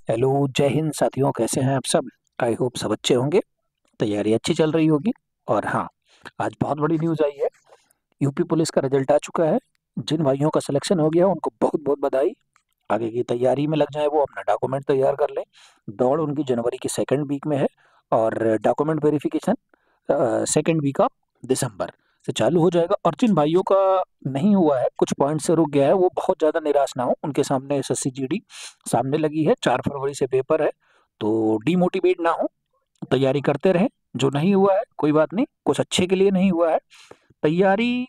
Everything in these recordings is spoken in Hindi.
हेलो, जय हिंद साथियों। कैसे हैं आप सब? आई होप सब अच्छे होंगे। तैयारी अच्छी चल रही होगी। और हाँ, आज बहुत बड़ी न्यूज़ आई है। यूपी पुलिस का रिजल्ट आ चुका है। जिन भाइयों का सिलेक्शन हो गया उनको बहुत बहुत बधाई। आगे की तैयारी में लग जाए, वो अपना डॉक्यूमेंट तैयार कर लें। दौड़ उनकी जनवरी की सेकंड वीक में है। और document verification second week of दिसंबर से चालू हो जाएगा। और जिन भाइयों का नहीं हुआ है, कुछ पॉइंट से रुक गया है, वो बहुत ज़्यादा निराश ना हो। उनके सामने एसएससी जीडी सामने लगी है, 4 फरवरी से पेपर है। तो डीमोटिवेट ना हो, तैयारी करते रहें। जो नहीं हुआ है कोई बात नहीं, कुछ अच्छे के लिए नहीं हुआ है। तैयारी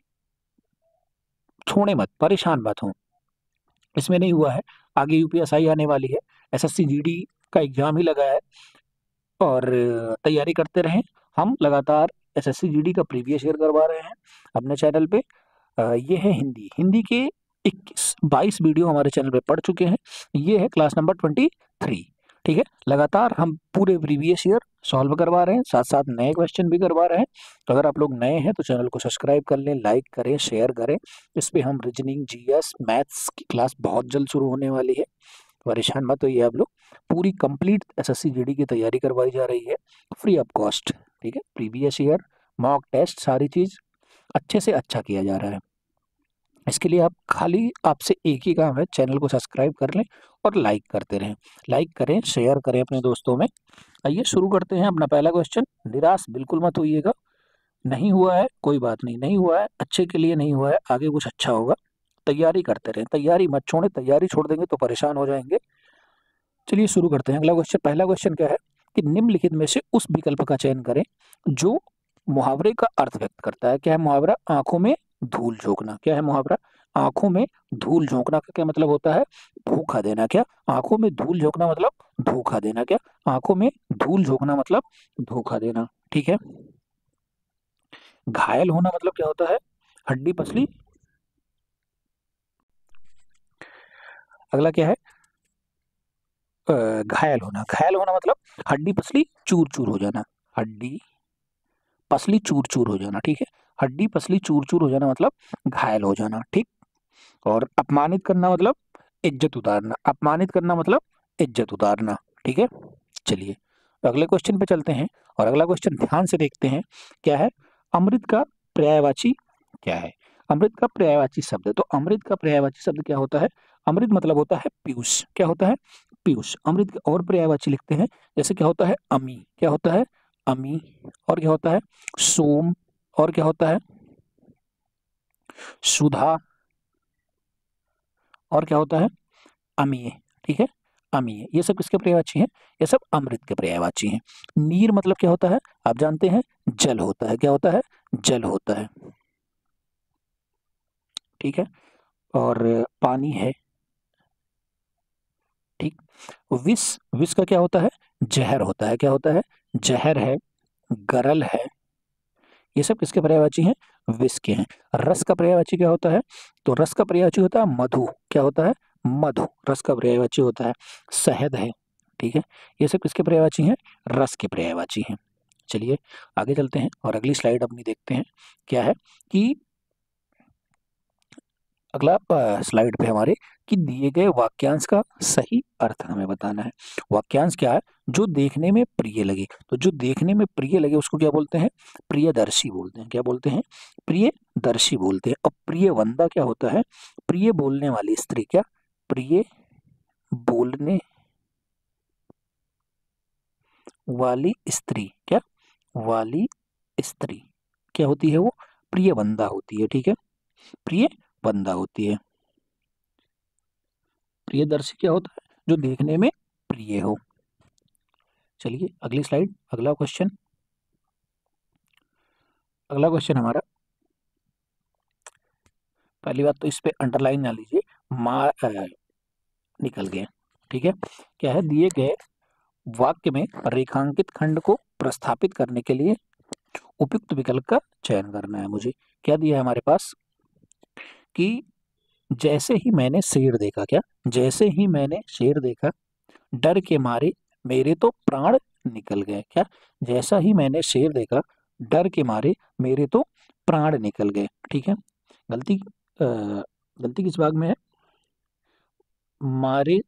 छोड़े मत, परेशान मत हो। इसमें नहीं हुआ है, आगे यूपीएसआई आने वाली है, एसएससी जीडी का एग्जाम ही लगा है। और तैयारी करते रहें। हम लगातार एसएससी जीडी का प्रीवियस ईयर करवा रहे हैं अपने चैनल पे। ये है हिंदी हिंदी के 21-22 वीडियो हमारे चैनल पे पढ़ चुके हैं। ये है क्लास नंबर 23। ठीक है, लगातार हम पूरे प्रीवियस ईयर सॉल्व करवा रहे हैं, साथ साथ नए क्वेश्चन भी करवा रहे हैं। तो अगर आप लोग नए हैं तो चैनल को सब्सक्राइब कर लें, लाइक करें, शेयर करें। इस पे हम रीजनिंग, जीएस, मैथ्स की क्लास बहुत जल्द शुरू होने वाली है। परेशान मत होइए आप लोग। पूरी कंप्लीट एसएससी जीडी की तैयारी करवाई जा रही है, फ्री ऑफ कॉस्ट। ठीक है, प्रीवियस ईयर, मॉक टेस्ट, सारी चीज़ अच्छे से अच्छा किया जा रहा है। इसके लिए आप खाली आपसे एक ही काम है, चैनल को सब्सक्राइब कर लें और लाइक करते रहें। लाइक करें, शेयर करें अपने दोस्तों में। आइए शुरू करते हैं अपना पहला क्वेश्चन। निराश बिल्कुल मत होइएगा। नहीं हुआ है कोई बात नहीं, नहीं हुआ है अच्छे के लिए नहीं हुआ है, आगे कुछ अच्छा होगा। तैयारी करते रहें, तैयारी मत छोड़ें। तैयारी छोड़ देंगे तो परेशान हो जाएंगे। चलिए शुरू करते हैं। अगला क्वेश्चन, पहला क्वेश्चन क्या है कि निम्नलिखित में से उस विकल्प का चयन करें जो मुहावरे का अर्थ व्यक्त करता है। क्या है मुहावरा? आंखों में धूल झोंकना। क्या है मुहावरा? आंखों में धूल झोंकना का क्या मतलब होता है? धोखा देना। क्या? आंखों में धूल झोंकना मतलब धोखा देना। क्या? आंखों में धूल झोंकना मतलब धोखा देना। ठीक है। घायल होना मतलब क्या होता है? हड्डी पसली। अगला क्या है? घायल होना। घायल होना मतलब हड्डी पसली चूर चूर हो जाना। हड्डी पसली चूर चूर हो जाना। ठीक है, हड्डी पसली चूर चूर हो जाना मतलब घायल हो जाना। ठीक। और अपमानित करना मतलब इज्जत उतारना। अपमानित करना मतलब इज्जत उतारना। ठीक है। चलिए अगले क्वेश्चन पे चलते हैं और अगला क्वेश्चन ध्यान से देखते हैं। क्या है? अमृत का पर्यायवाची क्या है? अमृत का पर्यायवाची शब्द। तो अमृत का पर्यायवाची शब्द क्या होता है? अमृत मतलब होता है पीयूष। क्या होता है? पीयूष। अमृत के और पर्यायवाची लिखते हैं, जैसे क्या होता है? अमी। क्या होता है? अमी। और क्या होता है? सोम। और क्या होता है? सुधा। और क्या होता है? अमीय। ठीक है, अमीय। ये सब किसके पर्यायवाची हैं? ये सब अमृत के पर्यायवाची हैं। नीर मतलब क्या होता है? आप जानते हैं, जल होता है। क्या होता है? जल होता है। ठीक है। और पानी है। ठीक। विष, विष का क्या होता है? जहर होता है। क्या होता है? जहर है। गरल है। ये सब किसके पर्यायवाची हैं? विष के हैं। रस का पर्यायवाची क्या होता है? तो रस का पर्यायवाची होता है मधु। क्या होता है? मधु रस का पर्यायवाची होता है। शहद है। ठीक है, ये सब किसके पर्यायवाची हैं? रस के पर्यायवाची हैं। चलिए आगे चलते हैं और अगली स्लाइड अपनी देखते हैं। क्या है कि अगला स्लाइड पे हमारे कि दिए गए वाक्यांश का सही अर्थ हमें बताना है। वाक्यांश क्या है? जो देखने में प्रिय लगे। तो जो देखने में प्रिय लगे उसको क्या बोलते हैं? प्रियदर्शी बोलते हैं। क्या बोलते हैं? प्रियदर्शी बोलते हैं। अब प्रिय वंदा क्या होता है? प्रिय बोलने वाली स्त्री। क्या? प्रिय बोलने वाली स्त्री। क्या? वाली स्त्री क्या होती है? वो प्रिय वंदा होती है। ठीक है, प्रिय वंदा होती है। प्रियदर्शी क्या होता है? जो देखने में प्रिय हो। चलिए अगली स्लाइड, अगला क्वेश्चन। अगला क्वेश्चन हमारा, पहली बात तो इस पे अंडरलाइन ना लीजिए, निकल गए। ठीक है। क्या है? दिए गए वाक्य में रेखांकित खंड को प्रस्थापित करने के लिए उपयुक्त विकल्प का चयन करना है मुझे। क्या दिया है हमारे पास कि जैसे ही मैंने शेर देखा। क्या? जैसे ही मैंने शेर देखा, डर के मारे मेरे तो प्राण निकल गए। क्या? जैसा ही मैंने शेर देखा, डर के मारे मेरे तो प्राण निकल गए। ठीक है। गलती गलती किस भाग में है? मारे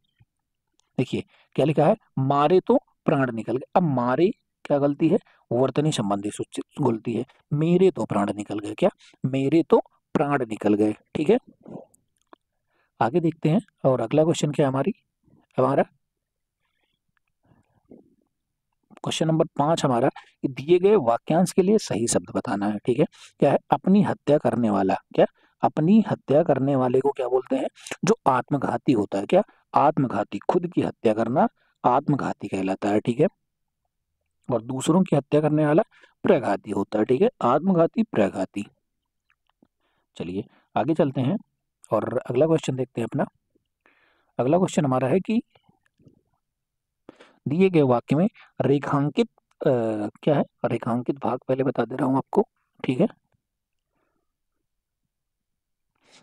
देखिए क्या लिखा है, मारे तो प्राण निकल गए। अब मारे क्या गलती है, वर्तनी संबंधी सूचित गलती है। मेरे तो प्राण निकल गए, क्या मेरे तो प्राण निकल गए। ठीक है, आगे देखते हैं। और अगला क्वेश्चन क्या है हमारा क्वेश्चन नंबर 5 हमारा, कि दिए गए वाक्यांश के लिए सही शब्द बताना है। ठीक है, क्या है, अपनी हत्या करने वाला, क्या अपनी हत्या करने वाले को क्या बोलते हैं, जो आत्मघाती होता है। क्या आत्मघाती, खुद की हत्या करना आत्मघाती कहलाता है। ठीक है, और दूसरों की हत्या करने वाला प्रघाती होता है। ठीक है, आत्मघाती प्रघाती। चलिए आगे चलते हैं और अगला क्वेश्चन देखते हैं अपना। अगला क्वेश्चन हमारा है कि दिए गए वाक्य में रेखांकित क्या है, रेखांकित भाग पहले बता दे रहा हूं आपको। ठीक है,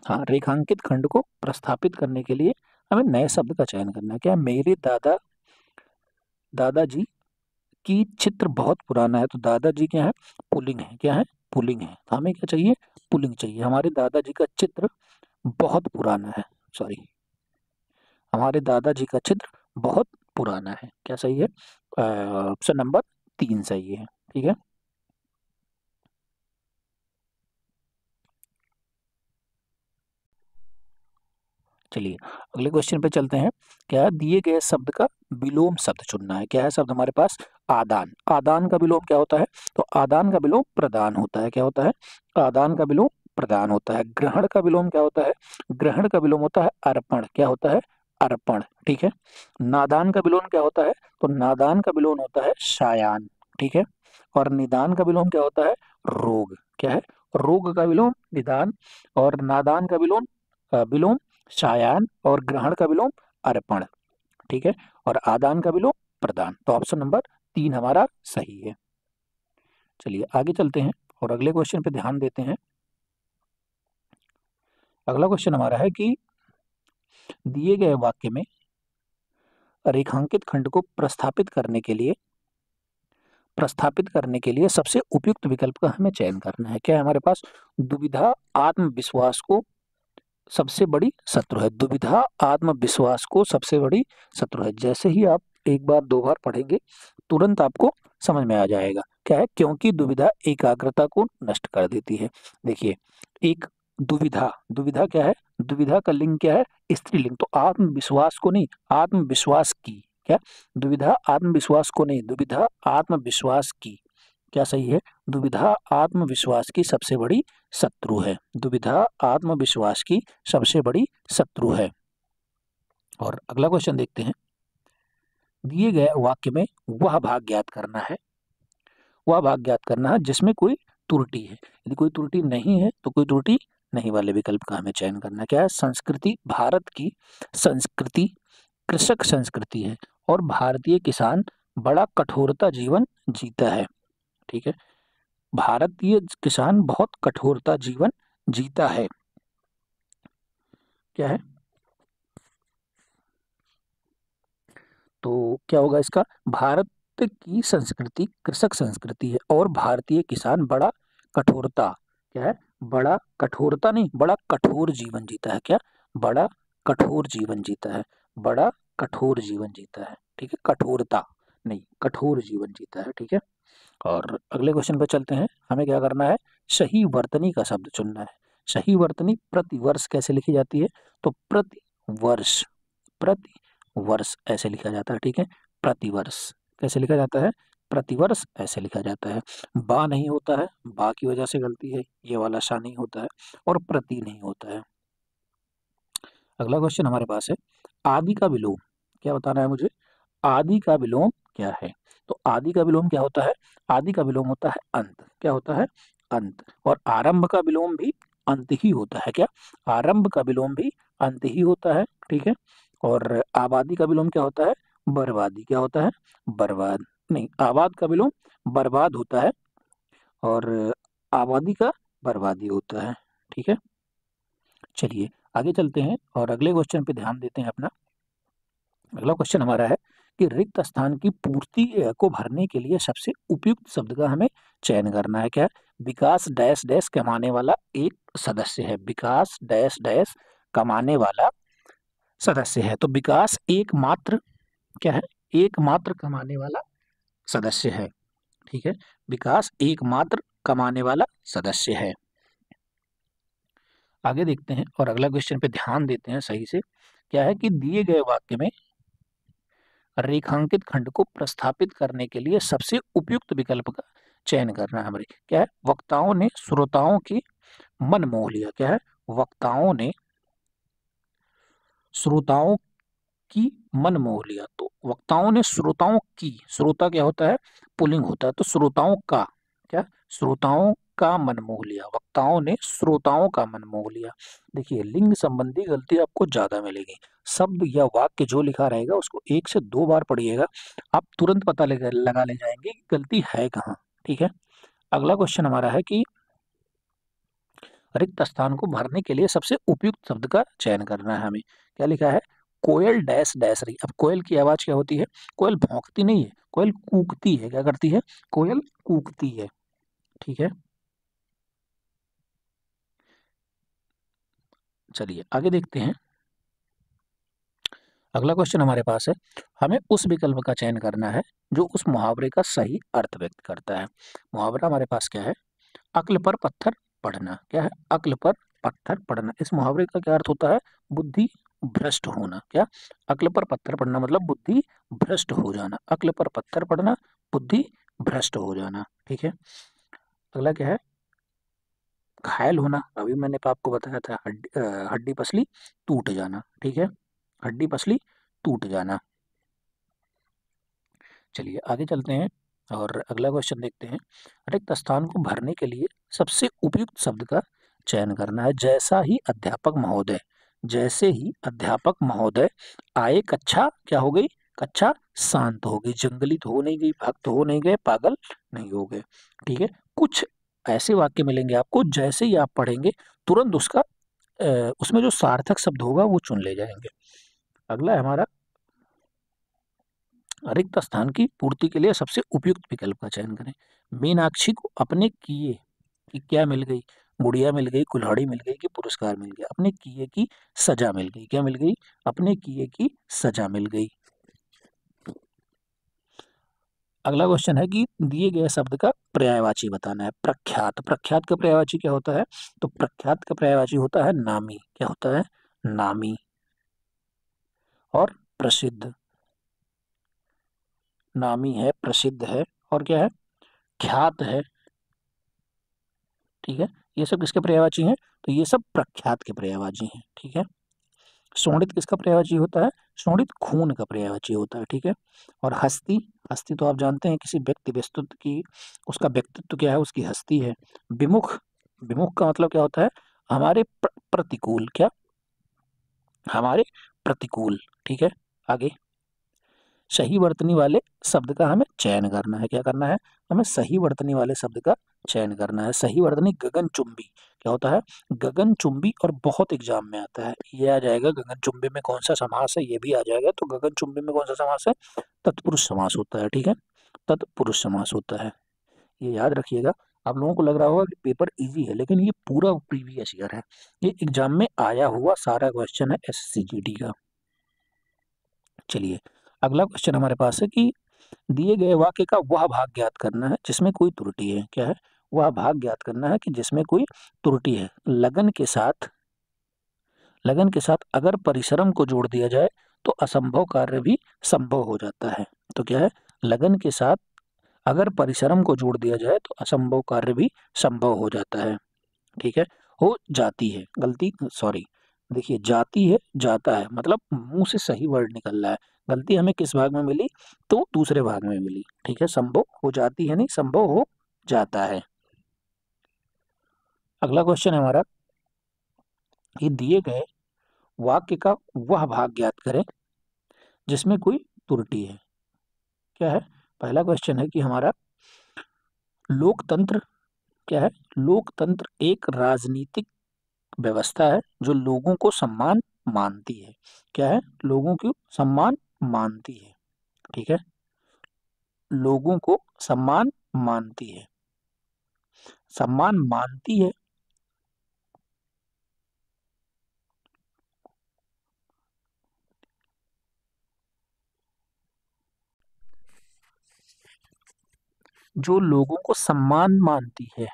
हाँ, रेखांकित खंड को प्रस्थापित करने के लिए हमें नए शब्द का चयन करना है। क्या है, मेरे दादाजी की चित्र बहुत पुराना है। तो दादाजी क्या है, पुल्लिंग है। क्या है, पुल्लिंग है। तो हमें क्या चाहिए, पुल्लिंग चाहिए। हमारे दादाजी का चित्र बहुत पुराना है, सॉरी, हमारे दादाजी का चित्र बहुत पुराना है। क्या सही है, ऑप्शन नंबर 3 सही है। ठीक है, चलिए अगले क्वेश्चन पे चलते हैं। क्या है, दिए गए शब्द का विलोम शब्द चुनना है। क्या है शब्द हमारे पास, आदान। आदान का विलोम क्या होता है, तो आदान का विलोम प्रदान होता है। क्या होता है, आदान का विलोम प्रदान होता है। ग्रहण का विलोम क्या होता है, ग्रहण का विलोम होता है अर्पण। क्या होता है, अर्पण। ठीक है, नादान का विलोम क्या होता है, तो नादान का विलोम होता है शायान। ठीक है, और निदान का विलोम क्या होता है, रोग। क्या है, रोग का विलोम निदान, और नादान का विलोम विलोम शायान, और ग्रहण का विलोम अर्पण। ठीक है, और आदान का विलोम प्रदान। तो ऑप्शन नंबर 3 हमारा सही है। चलिए आगे चलते हैं और अगले क्वेश्चन पे ध्यान देते हैं। अगला क्वेश्चन हमारा है कि दिए गए वाक्य में रेखांकित खंड को प्रस्थापित करने के लिए सबसे उपयुक्त विकल्प का हमें चयन करना है। क्या है हमारे पास, दुविधा आत्मविश्वास को सबसे बड़ी शत्रु है। दुविधा आत्मविश्वास को सबसे बड़ी शत्रु है। जैसे ही आप एक बार दो बार पढ़ेंगे तुरंत आपको समझ में आ जाएगा। क्या है, क्योंकि दुविधा एकाग्रता को नष्ट कर देती है। देखिए, एक दुविधा, दुविधा क्या है, दुविधा का लिंग क्या है, स्त्रीलिंग। तो आत्मविश्वास को नहीं, आत्मविश्वास की। क्या, दुविधा आत्मविश्वास को नहीं, दुविधा आत्मविश्वास की। क्या सही है, दुविधा आत्मविश्वास की सबसे बड़ी शत्रु है। दुविधा आत्मविश्वास की सबसे बड़ी शत्रु है। और अगला क्वेश्चन देखते हैं। दिए गए वाक्य में वह भाग ज्ञात करना है, वह भाग ज्ञात करना है जिसमें कोई त्रुटि है। यदि कोई त्रुटि नहीं है तो कोई त्रुटि नहीं वाले विकल्प का हमें चयन करना है। क्या है, संस्कृति, भारत की संस्कृति कृषक संस्कृति है और भारतीय किसान बड़ा कठोरता जीवन जीता है। ठीक है, भारतीय किसान बहुत कठोरता जीवन जीता है। क्या है, तो क्या होगा इसका, भारत की संस्कृति कृषक संस्कृति है और भारतीय किसान बड़ा कठोरता, क्या है, बड़ा कठोरता नहीं, बड़ा कठोर जीवन जीता है। क्या, बड़ा कठोर जीवन जीता है, बड़ा कठोर जीवन जीता है। ठीक है, कठोरता नहीं, कठोर जीवन जीता है। ठीक है, और अगले क्वेश्चन पे चलते हैं। हमें क्या करना है, सही वर्तनी का शब्द चुनना है। सही वर्तनी प्रति वर्ष कैसे लिखी जाती है, तो प्रति वर्ष, प्रति वर्ष ऐसे लिखा जाता है। ठीक है, प्रतिवर्ष कैसे लिखा जाता है, प्रतिवर्ष ऐसे लिखा जाता है। बा नहीं होता है, बा की वजह से गलती है, ये वाला सा नहीं होता है, और प्रति नहीं होता है। अगला क्वेश्चन हमारे पास है, आदि का विलोम क्या बताना है मुझे, आदि का विलोम क्या है। तो आदि का विलोम क्या होता है, आदि का विलोम होता है अंत। क्या होता है, अंत। और आरंभ का विलोम भी अंत ही होता है। क्या, आरंभ का विलोम भी अंत ही होता है। ठीक है, और आबादी का विलोम क्या होता है, बर्बादी। क्या होता है, बर्बाद नहीं, आबाद का विलोम बर्बाद होता है और आबादी का बर्बादी होता है। ठीक है, चलिए आगे चलते हैं और अगले क्वेश्चन पे ध्यान देते हैं अपना। अगला क्वेश्चन हमारा है कि रिक्त स्थान की पूर्ति को भरने के लिए सबसे उपयुक्त शब्द का हमें चयन करना है। क्या, विकास डैश डैश कमाने वाला एक सदस्य है। विकास डैश डैश कमाने वाला सदस्य है। तो विकास एकमात्र क्या है, एकमात्र कमाने वाला सदस्य है। ठीक है, विकास एकमात्र कमाने वाला सदस्य है। आगे देखते हैं और अगला क्वेश्चन पे ध्यान देते हैं सही से। क्या है कि दिए गए वाक्य में रेखांकित खंड को प्रस्थापित करने के लिए सबसे उपयुक्त विकल्प का चयन करना है हमारे। क्या है, वक्ताओं ने श्रोताओं की मन मोह लिया। क्या है, वक्ताओं ने श्रोताओं की मन मोह लिया। तो वक्ताओं ने श्रोताओं की, श्रोता क्या होता है, पुल्लिंग होता है, तो श्रोताओं का, क्या, श्रोताओं का मन मोह लिया, वक्ताओं ने श्रोताओं का मन मोह लिया। देखिए, लिंग संबंधी गलती आपको ज्यादा मिलेगी। शब्द या वाक्य जो लिखा रहेगा उसको 1 से 2 बार पढ़िएगा, आप तुरंत पता लगा ले जाएंगे कि गलती है कहाँ। ठीक है, अगला क्वेश्चन हमारा है कि रिक्त स्थान को भरने के लिए सबसे उपयुक्त शब्द का चयन करना है हमें। क्या लिखा है, कोयल डैश डैश रही। अब कोयल की आवाज क्या होती है, कोयल भौंकती नहीं है, कोयल कूकती है। क्या करती है, कोयल कूकती है। ठीक है, चलिए आगे देखते हैं। अगला क्वेश्चन हमारे पास है, हमें उस विकल्प का चयन करना है जो उस मुहावरे का सही अर्थ व्यक्त करता है। मुहावरा हमारे पास क्या है, अक्ल पर पत्थर पड़ना। क्या है, अक्ल पर पत्थर पड़ना। इस मुहावरे का क्या अर्थ होता है, बुद्धि भ्रष्ट होना। क्या, अक्ल पर पत्थर पड़ना मतलब बुद्धि भ्रष्ट हो जाना। अक्ल पर पत्थर पड़ना, बुद्धि भ्रष्ट हो जाना। ठीक है, अगला क्या है, घायल होना। अभी मैंने आपको बताया था, हड्डी पसली टूट जाना। ठीक है, हड्डी पसली टूट जाना। चलिए आगे चलते हैं और अगला क्वेश्चन देखते हैं। रिक्त स्थान को भरने के लिए सबसे उपयुक्त शब्द का चयन करना है। जैसा ही अध्यापक महोदय, जैसे ही अध्यापक महोदय आए, कक्षा क्या हो गई, कक्षा शांत हो गई। जंगली तो हो नहीं गई, भक्त हो नहीं गए, पागल नहीं हो गए। ठीक है, कुछ ऐसे वाक्य मिलेंगे आपको, जैसे ही आप पढ़ेंगे तुरंत उसका उसमें जो सार्थक शब्द होगा वो चुन ले जाएंगे। अगला है हमारा, रिक्त स्थान की पूर्ति के लिए सबसे उपयुक्त विकल्प का चयन करें। मीनाक्षी को अपने किए की क्या मिल गई, गुड़िया मिल गई, कुल्हाड़ी मिल गई, कि पुरस्कार मिल गया। अपने किए की सजा मिल गई। क्या मिल गई, अपने किए की सजा मिल गई। अगला क्वेश्चन है कि दिए गए शब्द का पर्यायवाची बताना है। प्रख्यात, प्रख्यात का पर्यायवाची क्या होता है, तो प्रख्यात का पर्यायवाची होता है नामी। क्या होता है, नामी। और प्रसिद्ध, नामी है, प्रसिद्ध है, और क्या है, ख्यात है। ठीक है, ये सब किसके पर्यायवाची हैं, तो ये सब प्रख्यात के पर्यायवाची हैं। ठीक है, शोणित किसका पर्यायवाची होता है, शोणित खून का पर्यायवाची होता है। ठीक है, और हस्ती, हस्ती तो आप जानते हैं किसी व्यक्ति वस्तुत्व की, उसका व्यक्तित्व क्या है, उसकी हस्ती है। विमुख, विमुख का मतलब क्या होता है, हमारे प्रतिकूल। क्या, हमारे प्रतिकूल। ठीक है, आगे, सही वर्तनी वाले शब्द का हमें चयन करना है। क्या करना है, हमें सही वर्तनी वाले शब्द का चयन करना है। सही वर्तनी गगनचुंबी। क्या होता है, गगनचुंबी, और बहुत एग्जाम में आता है ये, आ जाएगा गगनचुंबी में कौन सा समास है, ये भी आ जाएगा। तो गगनचुंबी में कौन सा समास है, तत्पुरुष समास होता है। ठीक है, तत्पुरुष समास होता है, ये याद रखिएगा। आप लोगों को लग रहा होगा कि पेपर इजी है, लेकिन ये पूरा प्रीवियस ईयर है, ये एग्जाम में आया हुआ सारा क्वेश्चन है एससीजीडी का। चलिए अगला क्वेश्चन हमारे पास है कि दिए गए वाक्य का वह भाग ज्ञात करना है जिसमें कोई त्रुटि है। क्या है, वह भाग ज्ञात करना है कि जिसमें कोई त्रुटि है। लगन के साथ, लगन के साथ अगर परिश्रम को जोड़ दिया जाए तो असंभव कार्य भी संभव हो जाता है। तो क्या है, लगन के साथ अगर परिश्रम को जोड़ दिया जाए तो असंभव कार्य भी संभव हो जाता है। ठीक है, हो जाती है, गलती सॉरी, देखिए जाती है, जाता है, मतलब मुंह से सही वर्ड निकल रहा है। गलती हमें किस भाग में मिली, तो दूसरे भाग में मिली। ठीक है, संभव हो जाती है नहीं, संभव हो जाता है। अगला क्वेश्चन है हमारा, ये दिए गए वाक्य का वह भाग ज्ञात करें जिसमें कोई त्रुटि है। क्या है, पहला क्वेश्चन है कि हमारा लोकतंत्र, क्या है, लोकतंत्र एक राजनीतिक व्यवस्था है जो लोगों को सम्मान मानती है। क्या है, लोगों को सम्मान मानती है। ठीक है, लोगों को सम्मान मानती है, सम्मान मानती है। जो लोगों को सम्मान मानती है।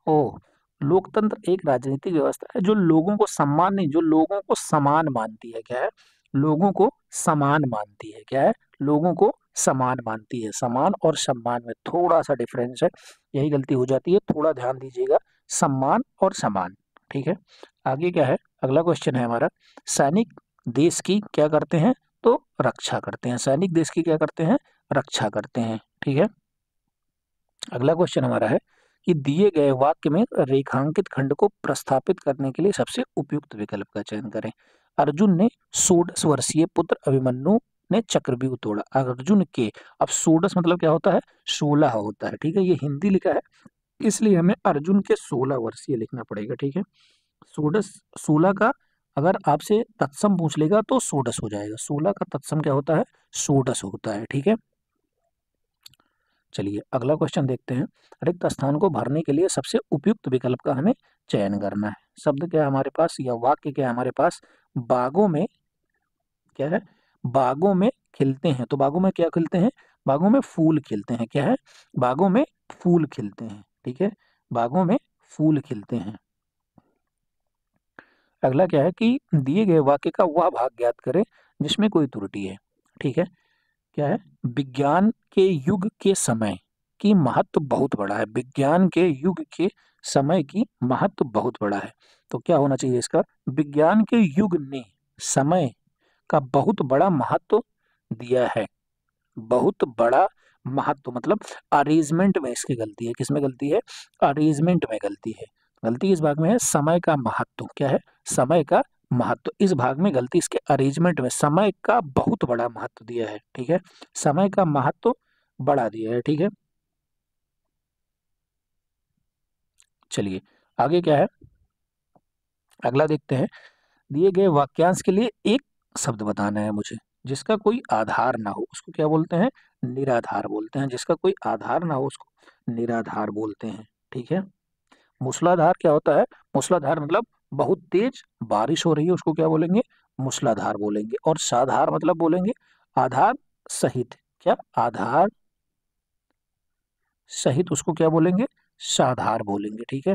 ओ, लोकतंत्र एक राजनीतिक व्यवस्था है जो लोगों को सम्मान नहीं, जो लोगों को समान मानती है। क्या है? लोगों को समान मानती है। क्या है? लोगों को समान मानती है। समान और सम्मान में थोड़ा सा डिफरेंस है, यही गलती हो जाती है, थोड़ा ध्यान दीजिएगा। सम्मान और समान। ठीक है, आगे क्या है? अगला क्वेश्चन है हमारा, सैनिक देश की क्या करते हैं? तो रक्षा करते हैं। सैनिक देश की क्या करते हैं? रक्षा करते हैं। ठीक है, अगला क्वेश्चन हमारा है कि दिए गए वाक्य में रेखांकित खंड को प्रस्थापित करने के लिए सबसे उपयुक्त विकल्प का चयन करें। अर्जुन ने 16 वर्षीय पुत्र अभिमन्यु ने चक्रव्यूह तोड़ा। अर्जुन के, अब 16 मतलब क्या होता है? 16 होता है। ठीक है, ये हिंदी लिखा है इसलिए हमें अर्जुन के 16 वर्षीय लिखना पड़ेगा। ठीक है, 16, 16 का अगर आपसे तत्सम पूछ लेगा तो 16 हो जाएगा। 16 का तत्सम क्या होता है? 16 होता है। ठीक है, चलिए अगला क्वेश्चन देखते हैं। रिक्त स्थान को भरने के लिए सबसे उपयुक्त विकल्प का हमें चयन करना है। शब्द क्या है हमारे पास, या वाक्य क्या है हमारे पास? बागों में, क्या है? बागों में खिलते हैं। तो बागों में क्या खिलते हैं? बागों में फूल खिलते हैं। क्या है? बागों में फूल खिलते हैं। ठीक है, बागों में फूल खिलते हैं। अगला क्या है कि दिए गए वाक्य का वह भाग ज्ञात करें जिसमें कोई त्रुटि है। ठीक है, क्या है? विज्ञान के युग के समय की महत्व बहुत बड़ा है। विज्ञान के युग के समय की महत्व बहुत बड़ा है। तो क्या होना चाहिए इसका? विज्ञान के युग ने समय का बहुत बड़ा महत्व दिया है। बहुत बड़ा महत्व मतलब अरेंजमेंट में इसकी गलती है। किसमें गलती है? अरेंजमेंट में गलती है। गलती इस भाग में है समय का महत्व। क्या है? समय का महत्व, इस भाग में गलती इसके अरेंजमेंट में समय का बहुत बड़ा महत्व दिया है। ठीक है, समय का महत्व बढ़ा दिया है। ठीक है, चलिए आगे क्या है? अगला देखते हैं। दिए गए वाक्यांश के लिए एक शब्द बताना है मुझे जिसका कोई आधार ना हो, उसको क्या बोलते हैं? निराधार बोलते हैं। जिसका कोई आधार ना हो उसको निराधार बोलते हैं। ठीक है, मूसलाधार क्या होता है? मूसलाधार मतलब बहुत तेज बारिश हो रही है, उसको क्या बोलेंगे? मूसलाधार बोलेंगे। और साधार मतलब बोलेंगे आधार सहित। क्या? आधार सहित, उसको क्या बोलेंगे? साधार बोलेंगे। ठीक है,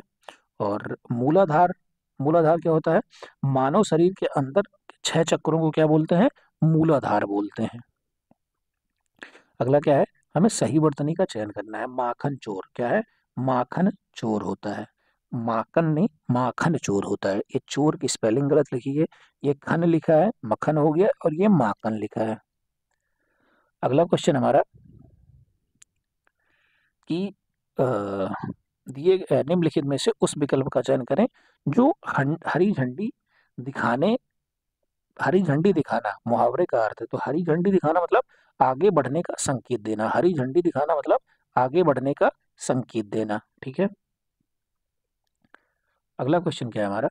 और मूलाधार, मूलाधार क्या होता है? मानव शरीर के अंदर 6 चक्रों को क्या बोलते हैं? मूलाधार बोलते हैं। अगला क्या है? हमें सही वर्तनी का चयन करना है। माखन चोर, क्या है? माखन चोर होता है। माखन नहीं, माखन चोर होता है। ये चोर की स्पेलिंग गलत लिखी है, ये खन लिखा है, मक्खन हो गया, और ये माखन लिखा है। अगला क्वेश्चन हमारा कि अ, निम्नलिखित में से उस विकल्प का चयन करें जो हरी झंडी दिखाने, हरी झंडी दिखाना मुहावरे का अर्थ है। तो हरी झंडी दिखाना मतलब आगे बढ़ने का संकेत देना। हरी झंडी दिखाना मतलब आगे बढ़ने का संकेत देना। ठीक है, अगला क्वेश्चन क्या है हमारा?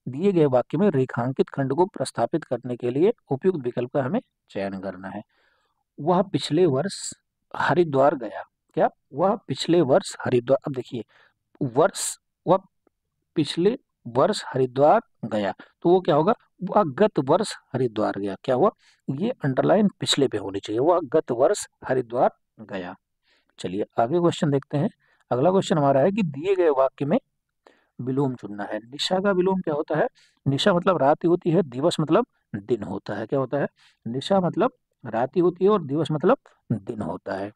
दिए गए वाक्य में रेखांकित खंड को प्रस्थापित करने के लिए उपयुक्त विकल्प का हमें चयन करना है। वह पिछले वर्ष हरिद्वार गया। क्या? वह पिछले वर्ष हरिद्वार, अब देखिए वर्ष, वह पिछले वर्ष हरिद्वार गया, तो वो क्या होगा? वह गत वर्ष हरिद्वार गया। क्या हुआ? ये अंडरलाइन पिछले पे होनी चाहिए, वह गत वर्ष हरिद्वार गया। चलिए आगे क्वेश्चन देखते हैं। अगला क्वेश्चन हमारा है कि दिए गए वाक्य में विलोम चुनना है। निशा का विलोम क्या होता है? निशा मतलब रात ही होती है, दिवस मतलब दिन होता है। क्या होता है? निशा मतलब रात ही होती है और दिवस मतलब दिन होता है।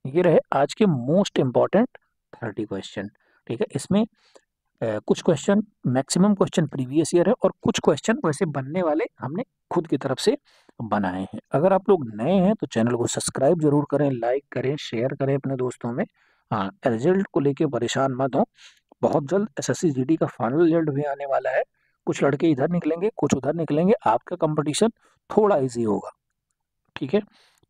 ये रहे आज के मोस्ट इंपॉर्टेंट 30 क्वेश्चन। ठीक है, इसमें कुछ question, maximum question previous year है और कुछ क्वेश्चन वैसे बनने वाले हमने खुद की तरफ से बनाए हैं। अगर आप लोग नए हैं तो चैनल को सब्सक्राइब जरूर करें, लाइक करें, शेयर करें अपने दोस्तों में। हाँ, रिजल्ट को लेके परेशान मत हो, बहुत जल्द एसएससी जीडी का फाइनल रिजल्ट भी आने वाला है। कुछ लड़के इधर निकलेंगे, कुछ उधर निकलेंगे, आपका कंपटीशन थोड़ा इजी होगा। ठीक है,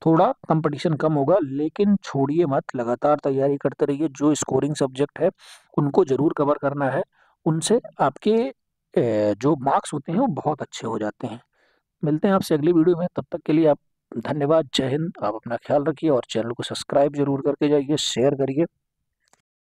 थोड़ा कंपटीशन कम होगा, लेकिन छोड़िए मत, लगातार तैयारी करते रहिए। जो स्कोरिंग सब्जेक्ट है उनको जरूर कवर करना है, उनसे आपके जो मार्क्स होते हैं वो बहुत अच्छे हो जाते हैं। मिलते हैं आपसे अगली वीडियो में, तब तक के लिए आप धन्यवाद, जय हिंद। आप अपना ख्याल रखिए और चैनल को सब्सक्राइब जरूर करके जाइए, शेयर करिए।